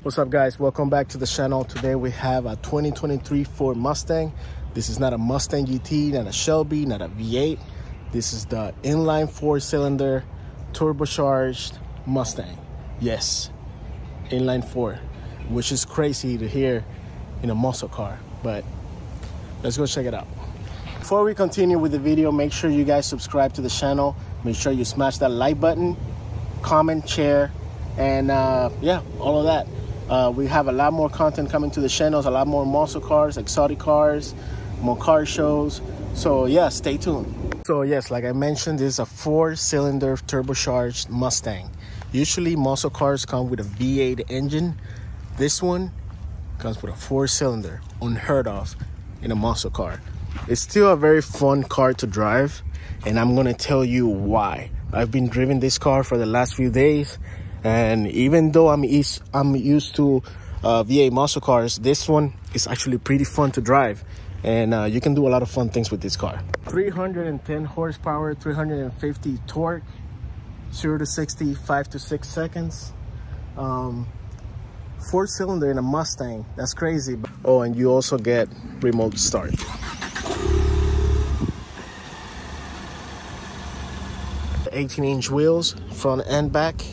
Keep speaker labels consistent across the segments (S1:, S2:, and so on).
S1: What's up, guys? Welcome back to the channel. Today we have a 2023 Ford Mustang. This is not a Mustang GT, not a Shelby, not a V8. This is the inline 4-cylinder turbocharged Mustang. Yes, inline 4, which is crazy to hear in a muscle car, but let's go check it out. Before we continue with the video, make sure you guys subscribe to the channel. Make sure you smash that like button, comment, share, and yeah, all of that. We have a lot more content coming to the channels, a lot more muscle cars, exotic cars, more car shows. So yeah, stay tuned. So yes, like I mentioned, this is a 4-cylinder turbocharged Mustang. Usually muscle cars come with a V8 engine. This one comes with a 4-cylinder, unheard of in a muscle car. It's still a very fun car to drive, and I'm gonna tell you why. I've been driving this car for the last few days, and even though I'm used to V8 muscle cars, this one is actually pretty fun to drive, and you can do a lot of fun things with this car. 310 horsepower, 350 torque, 0 to 60, 5 to 6 seconds. 4-cylinder in a Mustang, that's crazy. Oh, and you also get remote start. The 18-inch wheels, front and back.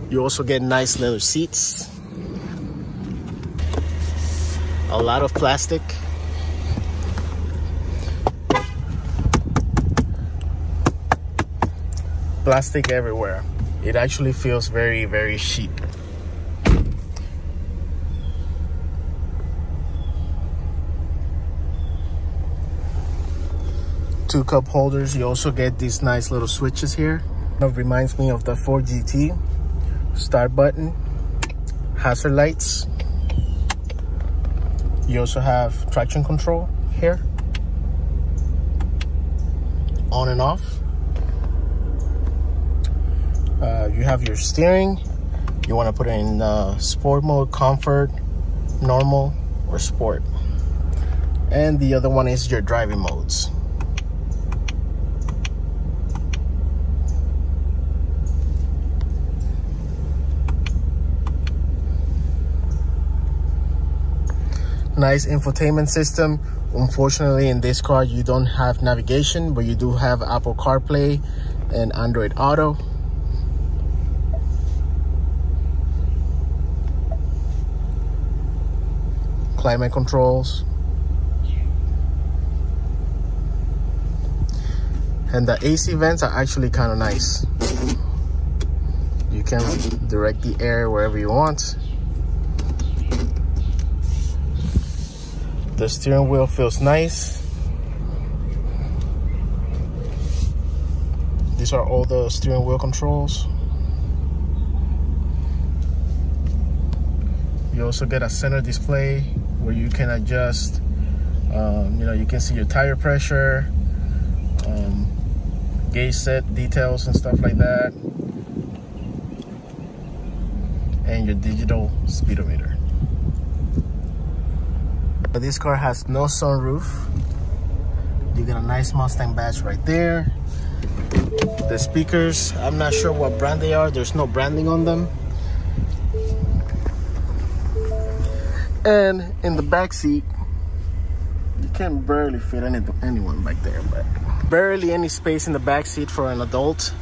S1: You also get nice leather seats. A lot of plastic. Plastic everywhere. It actually feels very, very cheap. Two cup holders. You also get these nice little switches here. It reminds me of the Ford GT. Start button, hazard lights. You also have traction control here, on and off. You have your steering. You want to put it in sport mode, comfort, normal, or sport. And the other one is your driving modes. Nice infotainment system. Unfortunately, in this car you don't have navigation, but you do have Apple CarPlay and Android Auto. Climate controls. And the AC vents are actually kind of nice. You can direct the air wherever you want. The steering wheel feels nice. These are all the steering wheel controls. You also get a center display where you can adjust, you can see your tire pressure, gauge set details and stuff like that, and your digital speedometer. This car has no sunroof. You get a nice Mustang badge right there. The speakers, I'm not sure what brand they are. There's no branding on them. And in the back seat, you can barely fit anyone back there, but barely any space in the back seat for an adult.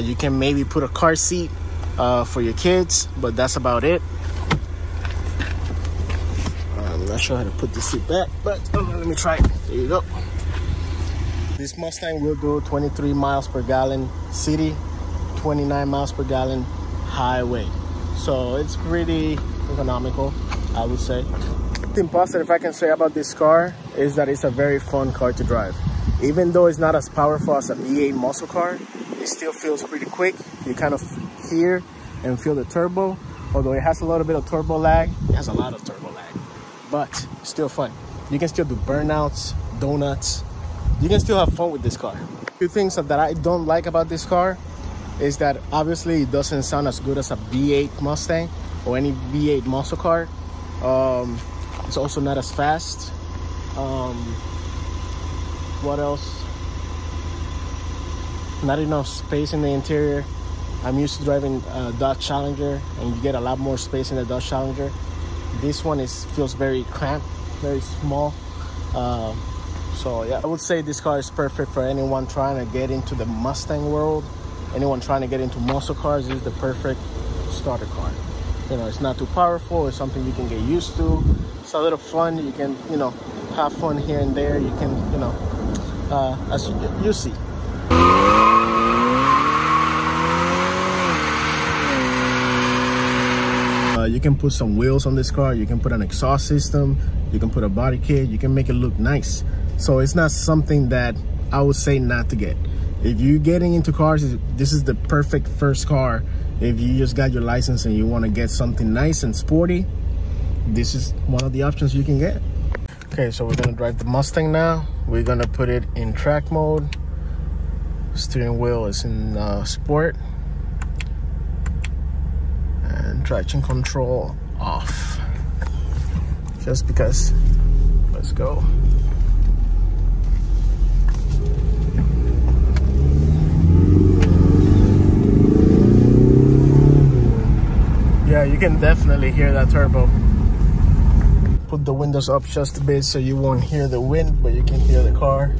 S1: You can maybe put a car seat for your kids, but that's about it. I'm not sure how to put the seat back, but let me try it. There you go. This Mustang will do 23 miles per gallon city, 29 miles per gallon highway. So it's pretty economical, I would say. The thing positive I can say about this car is that it's a very fun car to drive. Even though it's not as powerful as a V8 muscle car, it still feels pretty quick. You kind of hear and feel the turbo. Although it has a little bit of turbo lag, it has a lot of turbo lag, but still fun. You can still do burnouts, donuts. You can still have fun with this car. A few things that I don't like about this car is that obviously it doesn't sound as good as a V8 Mustang or any V8 muscle car. It's also not as fast. What else? Not enough space in the interior. I'm used to driving Dodge Challenger, and you get a lot more space in the Dodge Challenger. This one feels very cramped, very small. So yeah, I would say this car is perfect for anyone trying to get into the Mustang world. Anyone trying to get into muscle cars, this is the perfect starter car. You know, it's not too powerful. It's something you can get used to. It's a little fun. You can, you know, have fun here and there. You can, you know, as you see. You can put some wheels on this car. You can put an exhaust system. You can put a body kit. You can make it look nice. So it's not something that I would say not to get. If you're getting into cars, this is the perfect first car. If you just got your license and you want to get something nice and sporty, this is one of the options you can get. Okay, so we're gonna drive the Mustang now. We're gonna put it in track mode. Steering wheel is in sport. And traction control off. Just because. Let's go. Yeah, you can definitely hear that turbo. Put the windows up just a bit so you won't hear the wind, but you can hear the car.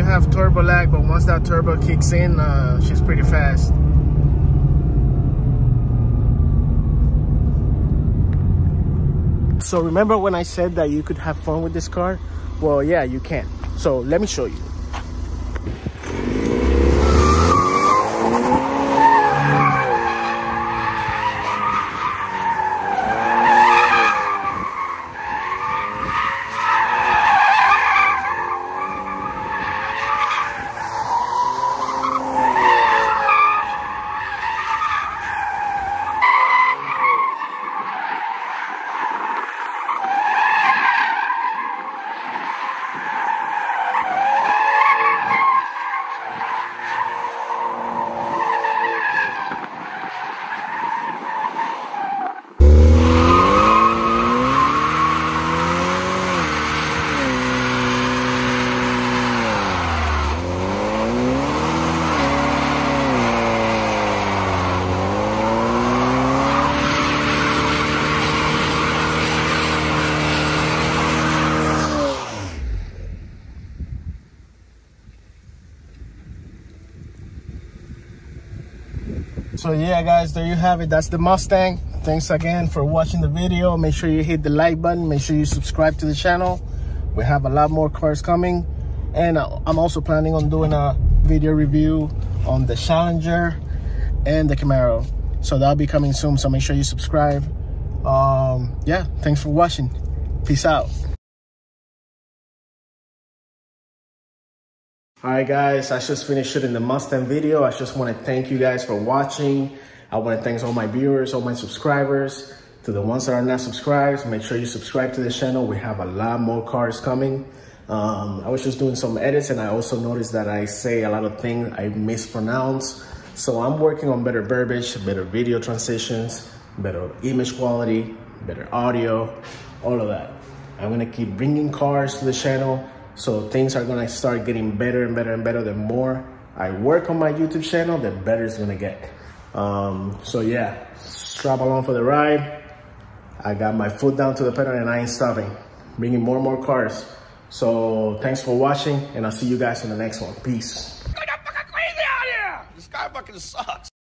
S1: Have turbo lag, but once that turbo kicks in, she's pretty fast. So remember when I said that you could have fun with this car? Well, yeah, you can. So let me show you. So yeah, guys, there you have it. That's the Mustang. Thanks again for watching the video. Make sure you hit the like button. Make sure you subscribe to the channel. We have a lot more cars coming. And I'm also planning on doing a video review on the Challenger and the Camaro. So that'll be coming soon. So make sure you subscribe. Yeah, thanks for watching. Peace out. Alright guys, I just finished shooting the Mustang video. I just want to thank you guys for watching. I want to thank all my viewers, all my subscribers. To the ones that are not subscribed, make sure you subscribe to the channel. We have a lot more cars coming. I was just doing some edits and I also noticed that I say a lot of things I mispronounce. So I'm working on better verbiage, better video transitions, better image quality, better audio, all of that. I'm going to keep bringing cars to the channel. So things are gonna start getting better and better and better. The more I work on my YouTube channel, the better it's gonna get. So yeah, strap along for the ride. I got my foot down to the pedal and I ain't stopping. Bringing more and more cars. So thanks for watching and I'll see you guys in the next one. Peace.
S2: I got fucking crazy out here. This guy fucking sucks.